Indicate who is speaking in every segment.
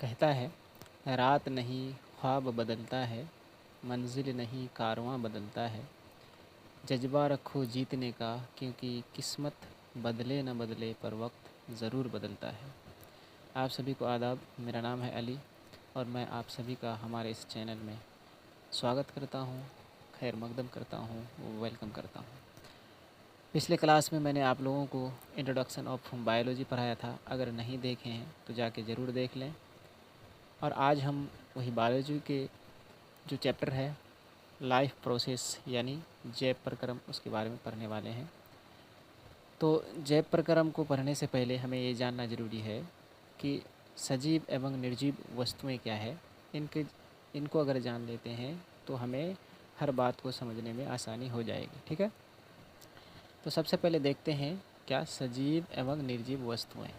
Speaker 1: कहता है, रात नहीं ख्वाब बदलता है, मंजिल नहीं कारवां बदलता है। जज्बा रखो जीतने का, क्योंकि किस्मत बदले न बदले पर वक्त ज़रूर बदलता है। आप सभी को आदाब। मेरा नाम है अली और मैं आप सभी का हमारे इस चैनल में स्वागत करता हूँ, खैर मकदम करता हूँ, वेलकम करता हूँ। पिछले क्लास में मैंने आप लोगों को इंट्रोडक्शन ऑफ बायोलॉजी पढ़ाया था। अगर नहीं देखे हैं तो जाके ज़रूर देख लें। और आज हम वही बायोलॉजी के जो चैप्टर है लाइफ प्रोसेस यानी जैव प्रक्रम, उसके बारे में पढ़ने वाले हैं। तो जैव प्रक्रम को पढ़ने से पहले हमें ये जानना ज़रूरी है कि सजीव एवं निर्जीव वस्तुएं क्या है। इनको अगर जान लेते हैं तो हमें हर बात को समझने में आसानी हो जाएगी। ठीक है, तो सबसे पहले देखते हैं क्या सजीव एवं निर्जीव वस्तुएं।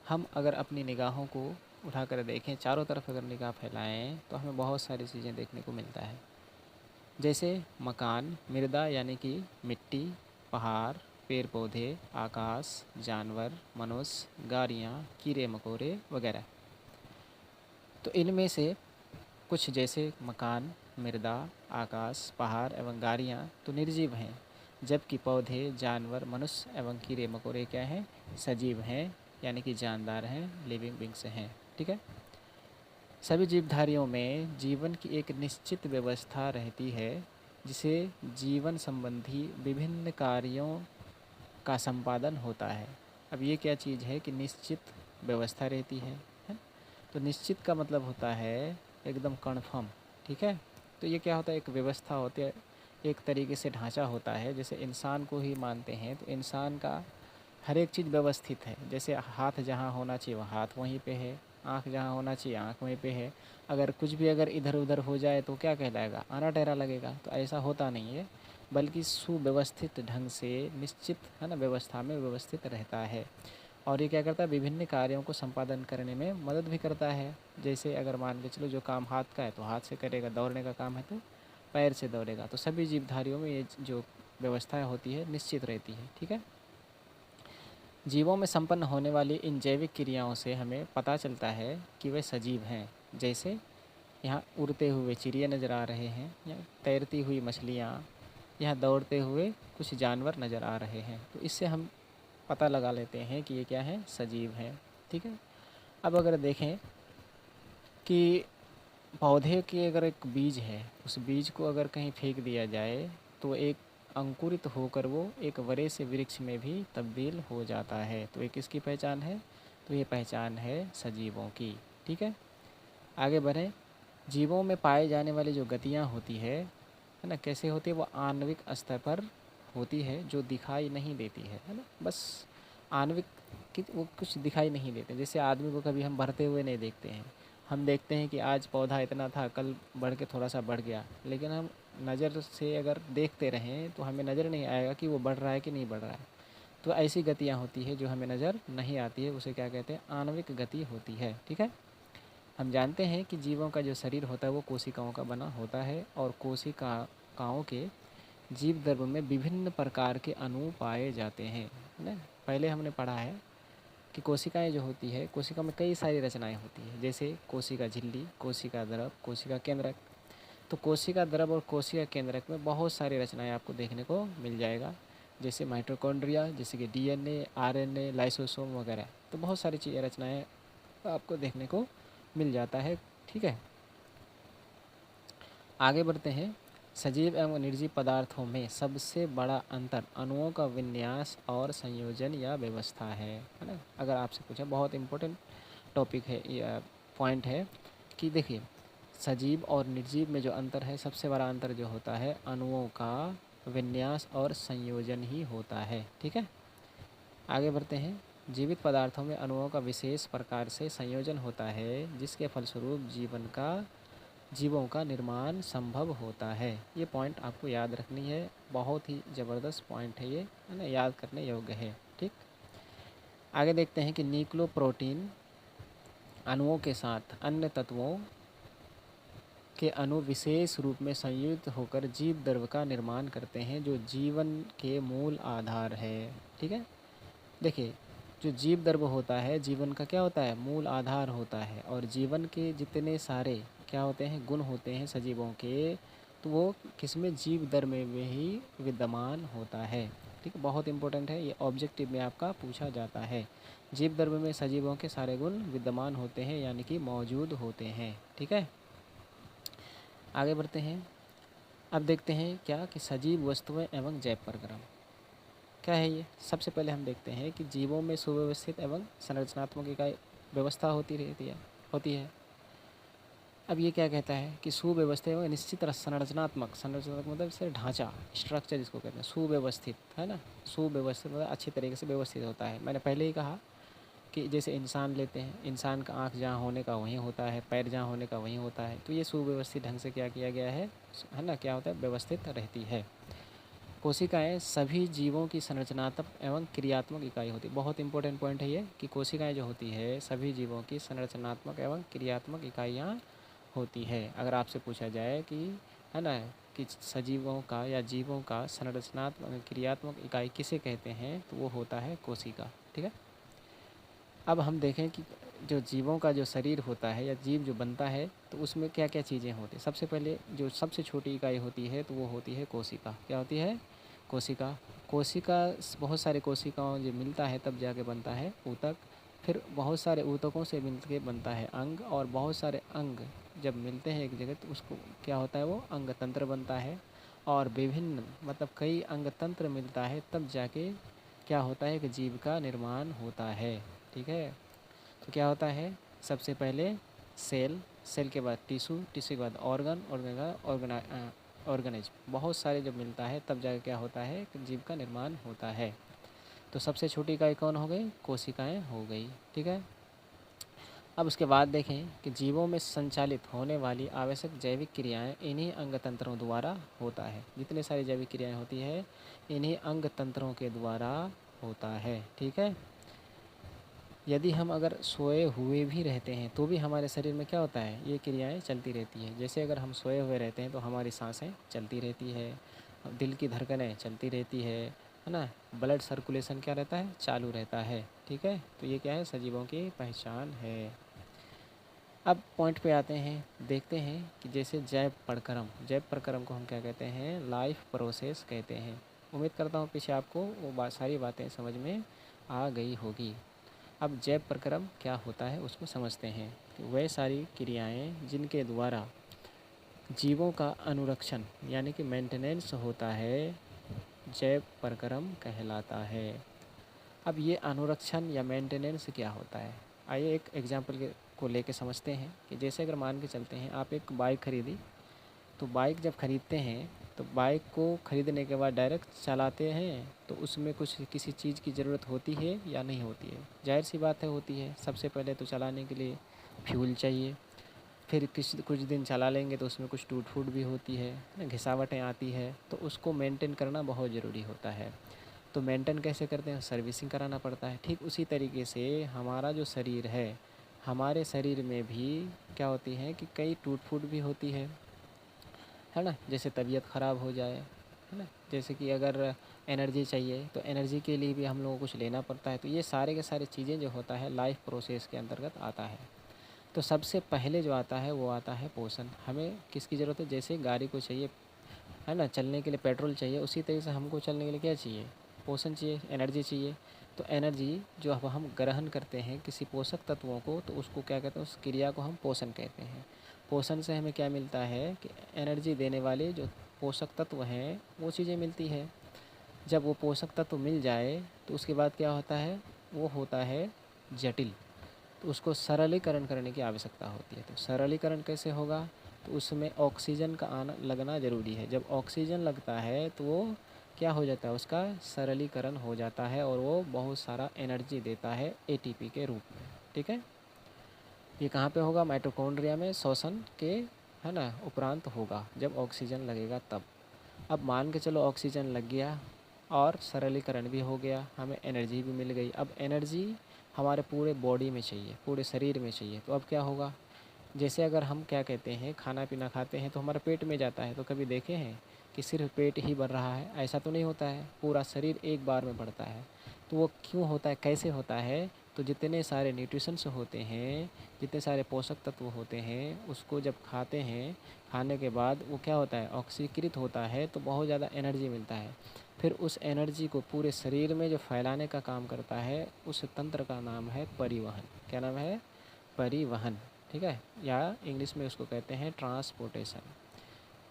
Speaker 1: हम अगर अपनी निगाहों को उठाकर देखें, चारों तरफ अगर निगाह फैलाएं तो हमें बहुत सारी चीज़ें देखने को मिलता है, जैसे मकान, मृदा यानी कि मिट्टी, पहाड़, पेड़ पौधे, आकाश, जानवर, मनुष्य, गाड़ियाँ, कीड़े मकोड़े वगैरह। तो इनमें से कुछ जैसे मकान, मृदा, आकाश, पहाड़ एवं गाड़ियाँ तो निर्जीव हैं, जबकि पौधे, जानवर, मनुष्य एवं कीड़े मकोड़े क्या हैं, सजीव हैं, यानी कि जानदार हैं, लिविंग बींग्स हैं। ठीक है, सभी जीवधारियों में जीवन की एक निश्चित व्यवस्था रहती है, जिसे जीवन संबंधी विभिन्न कार्यों का संपादन होता है। अब ये क्या चीज़ है कि निश्चित व्यवस्था रहती है। तो निश्चित का मतलब होता है एकदम कन्फर्म। ठीक है, तो ये क्या होता है, एक व्यवस्था होती है, एक तरीके से ढांचा होता है। जैसे इंसान को ही मानते हैं तो इंसान का हर एक चीज़ व्यवस्थित है। जैसे हाथ जहाँ होना चाहिए वह हाथ वहीं पे है, आँख जहाँ होना चाहिए आँख वहीं पे है। अगर कुछ भी अगर इधर उधर हो जाए तो क्या कहलाएगा, आना टेरा लगेगा। तो ऐसा होता नहीं है, बल्कि सुव्यवस्थित ढंग से निश्चित है ना व्यवस्था में व्यवस्थित रहता है। और ये क्या करता है, विभिन्न कार्यों को संपादन करने में मदद भी करता है। जैसे अगर मान के चलो जो काम हाथ का है तो हाथ से करेगा, दौड़ने का काम है तो पैर से दौड़ेगा। तो सभी जीवधारियों में ये जो व्यवस्था होती है निश्चित रहती है। ठीक है, जीवों में संपन्न होने वाली इन जैविक क्रियाओं से हमें पता चलता है कि वे सजीव हैं। जैसे यहाँ उड़ते हुए चिड़िया नज़र आ रहे हैं, या तैरती हुई मछलियाँ, यहाँ दौड़ते हुए कुछ जानवर नज़र आ रहे हैं। तो इससे हम पता लगा लेते हैं कि ये क्या है, सजीव हैं। ठीक है, अब अगर देखें कि पौधे के अगर एक बीज है, उस बीज को अगर कहीं फेंक दिया जाए तो एक अंकुरित होकर वो एक बड़े से वृक्ष में भी तब्दील हो जाता है। तो एक इसकी पहचान है, तो ये पहचान है सजीवों की। ठीक है, आगे बढ़ें। जीवों में पाए जाने वाली जो गतियाँ होती है ना, कैसे होती है, वो आणविक स्तर पर होती है, जो दिखाई नहीं देती है ना। बस आणविक कि वो कुछ दिखाई नहीं देते। जैसे आदमी को कभी हम बढ़ते हुए नहीं देखते हैं। हम देखते हैं कि आज पौधा इतना था, कल बढ़ के थोड़ा सा बढ़ गया, लेकिन हम नज़र से अगर देखते रहें तो हमें नज़र नहीं आएगा कि वो बढ़ रहा है कि नहीं बढ़ रहा है। तो ऐसी गतियाँ होती है जो हमें नज़र नहीं आती है, उसे क्या कहते हैं, आणविक गति होती है। ठीक है, हम जानते हैं कि जीवों का जो शरीर होता है वो कोशिकाओं का बना होता है, और कोशिकाओं के जीव द्रव्य में विभिन्न प्रकार के अणु पाए जाते हैं, है ना। पहले हमने पढ़ा है कि कोशिकाएं जो होती है, कोशिका में कई सारी रचनाएं होती है, जैसे कोशिका झिल्ली, कोशिका द्रव, कोशिका केंद्रक। तो कोशिका द्रव और कोशिका केंद्रक में बहुत सारी रचनाएं आपको देखने को मिल जाएगा, जैसे माइटोकॉन्ड्रिया, जैसे कि डीएनए, आरएनए, लाइसोसोम वगैरह। तो बहुत सारी चीज़ें रचनाएं आपको देखने को मिल जाता है। ठीक है, आगे बढ़ते हैं। सजीव एवं निर्जीव पदार्थों में सबसे बड़ा अंतर अणुओं का विन्यास और संयोजन या व्यवस्था है ना। अगर आपसे पूछा, बहुत इम्पोर्टेंट टॉपिक है, या पॉइंट है कि देखिए सजीव और निर्जीव में जो अंतर है, सबसे बड़ा अंतर जो होता है अणुओं का विन्यास और संयोजन ही होता है। ठीक है, आगे बढ़ते हैं। जीवित पदार्थों में अणुओं का विशेष प्रकार से संयोजन होता है, जिसके फलस्वरूप जीवों का निर्माण संभव होता है। ये पॉइंट आपको याद रखनी है, बहुत ही ज़बरदस्त पॉइंट है ये, है ना, याद करने योग्य है। ठीक, आगे देखते हैं कि न्यूक्लियोप्रोटीन अणुओं के साथ अन्य तत्वों के अणु विशेष रूप में संयुक्त होकर जीव द्रव्य का निर्माण करते हैं, जो जीवन के मूल आधार है। ठीक है, देखिए जो जीव द्रव्य होता है जीवन का क्या होता है, मूल आधार होता है। और जीवन के जितने सारे क्या होते हैं, गुण होते हैं सजीवों के, तो वो किसमें, जीव द्रव्य में ही विद्यमान होता है। ठीक है, बहुत इंपॉर्टेंट है, ये ऑब्जेक्टिव में आपका पूछा जाता है। जीव द्रव्य में सजीवों के सारे गुण विद्यमान होते हैं, यानी कि मौजूद होते हैं। ठीक है, आगे बढ़ते हैं। अब देखते हैं क्या कि सजीव वस्तुएं एवं जैव प्रक्रम क्या है ये। सबसे पहले हम देखते हैं कि जीवों में सुव्यवस्थित एवं संरचनात्मक इकाई व्यवस्था होती है। अब ये क्या कहता है कि सुव्यवस्थित एवं निश्चित संरचनात्मक मतलब से ढांचा, स्ट्रक्चर जिसको कहते हैं, सुव्यवस्थित है ना। सुव्यवस्थित मतलब अच्छी तरीके से व्यवस्थित होता है। मैंने पहले ही कहा कि जैसे इंसान लेते हैं, इंसान का आँख जहाँ होने का वहीं होता है, पैर जहाँ होने का वहीं होता है, तो ये सुव्यवस्थित ढंग से क्या किया गया है ना, क्या होता है, व्यवस्थित रहती है। कोशिकाएं सभी जीवों की संरचनात्मक एवं क्रियात्मक इकाई होती है। बहुत इंपॉर्टेंट पॉइंट है ये कि कोशिकाएं जो होती है सभी जीवों की संरचनात्मक एवं क्रियात्मक इकाइयाँ होती है। अगर आपसे पूछा जाए कि है ना कि सजीवों का या जीवों का संरचनात्मक क्रियात्मक इकाई किसे कहते हैं, तो वो होता है कोशिका। ठीक है, अब हम देखें कि जो जीवों का जो शरीर होता है या जीव जो बनता है, तो उसमें क्या क्या चीज़ें होती हैं। सबसे पहले जो सबसे छोटी इकाई होती है तो वो होती है कोशिका। क्या होती है, कोशिका। कोशिका बहुत सारे कोशिकाओं जो मिलता है तब जाके बनता है ऊतक, फिर बहुत सारे ऊतकों से मिल के बनता है अंग, और बहुत सारे अंग जब मिलते हैं एक जगह तो उसको क्या होता है, वो अंग तंत्र बनता है। और विभिन्न मतलब कई अंग तंत्र मिलता है तब जाके क्या होता है कि जीव का निर्माण होता है। ठीक है, तो क्या होता है, सबसे पहले सेल, सेल के बाद टिश्यू, टिश्यू के बाद ऑर्गन, ऑर्गन का ऑर्गेनिज्म, बहुत सारे जब मिलता है तब जाकर क्या होता है कि जीव का निर्माण होता है। तो सबसे छोटी इकाई कौन हो गई, कोशिकाएं हो गई। ठीक है, अब उसके बाद देखें कि जीवों में संचालित होने वाली आवश्यक जैविक क्रियाएं इन्हीं अंग तंत्रों द्वारा होता है। जितने सारी जैविक क्रियाएं होती है इन्हीं अंग तंत्रों के द्वारा होता है। ठीक है, यदि हम अगर सोए हुए भी रहते हैं तो भी हमारे शरीर में क्या होता है, ये क्रियाएं चलती रहती है। जैसे अगर हम सोए हुए रहते हैं तो हमारी सांसें चलती रहती है, दिल की धड़कनें चलती रहती है ना, ब्लड सर्कुलेशन क्या रहता है, चालू रहता है। ठीक है, तो ये क्या है, सजीवों की पहचान है। अब पॉइंट पे आते हैं, देखते हैं कि जैसे जैव प्रक्रम को हम क्या कहते हैं, लाइफ प्रोसेस कहते हैं। उम्मीद करता हूँ पीछे आपको वो सारी बातें समझ में आ गई होगी। अब जैव प्रक्रम क्या होता है उसको समझते हैं। कि वह सारी क्रियाएं जिनके द्वारा जीवों का अनुरक्षण यानी कि मेंटेनेंस होता है, जैव प्रक्रम कहलाता है। अब ये अनुरक्षण या मेंटेनेंस क्या होता है, आइए एक एग्जांपल को लेके समझते हैं। कि जैसे अगर मान के चलते हैं आप एक बाइक खरीदी, तो बाइक जब ख़रीदते हैं तो बाइक को ख़रीदने के बाद डायरेक्ट चलाते हैं तो उसमें कुछ किसी चीज़ की ज़रूरत होती है या नहीं होती है, जाहिर सी बात है होती है। सबसे पहले तो चलाने के लिए फ्यूल चाहिए, फिर कुछ दिन चला लेंगे तो उसमें कुछ टूट फूट भी होती है ना, घिसावटें आती है, तो उसको मेंटेन करना बहुत ज़रूरी होता है। तो मेंटेन कैसे करते हैं, सर्विसिंग कराना पड़ता है। ठीक उसी तरीके से हमारा जो शरीर है, हमारे शरीर में भी क्या होती है कि कई टूट फूट भी होती है ना। जैसे तबीयत ख़राब हो जाए है ना, जैसे कि अगर एनर्जी चाहिए तो एनर्जी के लिए भी हम लोगों को कुछ लेना पड़ता है। तो ये सारे के सारे चीज़ें जो होता है लाइफ प्रोसेस के अंतर्गत आता है। तो सबसे पहले जो आता है वो आता है पोषण। हमें किसकी ज़रूरत है, जैसे गाड़ी को चाहिए है ना चलने के लिए पेट्रोल चाहिए, उसी तरीके से हमको चलने के लिए क्या चाहिए, पोषण चाहिए, एनर्जी चाहिए। तो एनर्जी जो अब हम ग्रहण करते हैं किसी पोषक तत्वों को, तो उसको क्या कहते हैं, उस क्रिया को हम पोषण कहते हैं। पोषण से हमें क्या मिलता है कि एनर्जी देने वाले जो पोषक तत्व हैं वो चीज़ें मिलती है। जब वो पोषक तत्व मिल जाए तो उसके बाद क्या होता है, वो होता है जटिल। तो उसको सरलीकरण करने की आवश्यकता होती है। तो सरलीकरण कैसे होगा, तो उसमें ऑक्सीजन का आना लगना ज़रूरी है। जब ऑक्सीजन लगता है तो वो क्या हो जाता है, उसका सरलीकरण हो जाता है और वो बहुत सारा एनर्जी देता है एटीपी के रूप में। ठीक है, ये कहाँ पे होगा, माइटोकॉन्ड्रिया में श्वसन के है ना उपरांत होगा, जब ऑक्सीजन लगेगा तब। अब मान के चलो ऑक्सीजन लग गया और सरलीकरण भी हो गया, हमें एनर्जी भी मिल गई। अब एनर्जी हमारे पूरे बॉडी में चाहिए, पूरे शरीर में चाहिए। तो अब क्या होगा, जैसे अगर हम क्या कहते हैं खाना पीना खाते हैं तो हमारा पेट में जाता है, तो कभी देखे हैं कि सिर्फ पेट ही भर रहा है, ऐसा तो नहीं होता है, पूरा शरीर एक बार में बढ़ता है। तो वो क्यों होता है, कैसे होता है? तो जितने सारे न्यूट्रिशंस होते हैं, जितने सारे पोषक तत्व होते हैं, उसको जब खाते हैं, खाने के बाद वो क्या होता है, ऑक्सीकृत होता है, तो बहुत ज़्यादा एनर्जी मिलता है। फिर उस एनर्जी को पूरे शरीर में जो फैलाने का काम करता है, उस तंत्र का नाम है परिवहन। क्या नाम है? परिवहन। ठीक है, या इंग्लिश में उसको कहते हैं ट्रांसपोर्टेशन।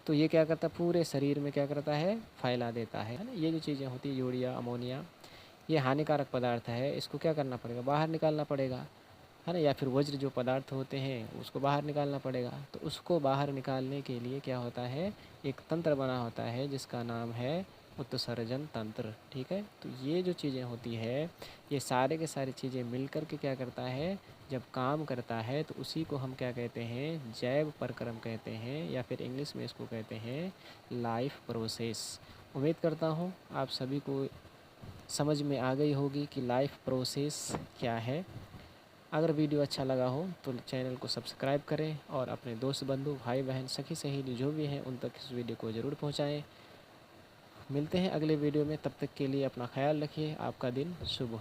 Speaker 1: तो ये क्या करता है, पूरे शरीर में क्या करता है, फैला देता है ना। ये जो चीज़ें होती है, यूरिया, अमोनिया, ये हानिकारक पदार्थ है, इसको क्या करना पड़ेगा, बाहर निकालना पड़ेगा, है ना। या फिर वज्र जो पदार्थ होते हैं उसको बाहर निकालना पड़ेगा। तो उसको बाहर निकालने के लिए क्या होता है, एक तंत्र बना होता है जिसका नाम है उत्सर्जन तंत्र। ठीक है, तो ये जो चीज़ें होती है, ये सारे के सारी चीज़ें मिलकर के क्या करता है, जब काम करता है तो उसी को हम क्या कहते हैं, जैव प्रक्रम कहते हैं, या फिर इंग्लिश में इसको कहते हैं लाइफ प्रोसेस। उम्मीद करता हूँ आप सभी को समझ में आ गई होगी कि लाइफ प्रोसेस क्या है। अगर वीडियो अच्छा लगा हो तो चैनल को सब्सक्राइब करें और अपने दोस्त, बंधु, भाई बहन, सखी सहेली जो भी हैं उन तक इस वीडियो को ज़रूर पहुंचाएं। मिलते हैं अगले वीडियो में, तब तक के लिए अपना ख्याल रखिए। आपका दिन शुभ हो।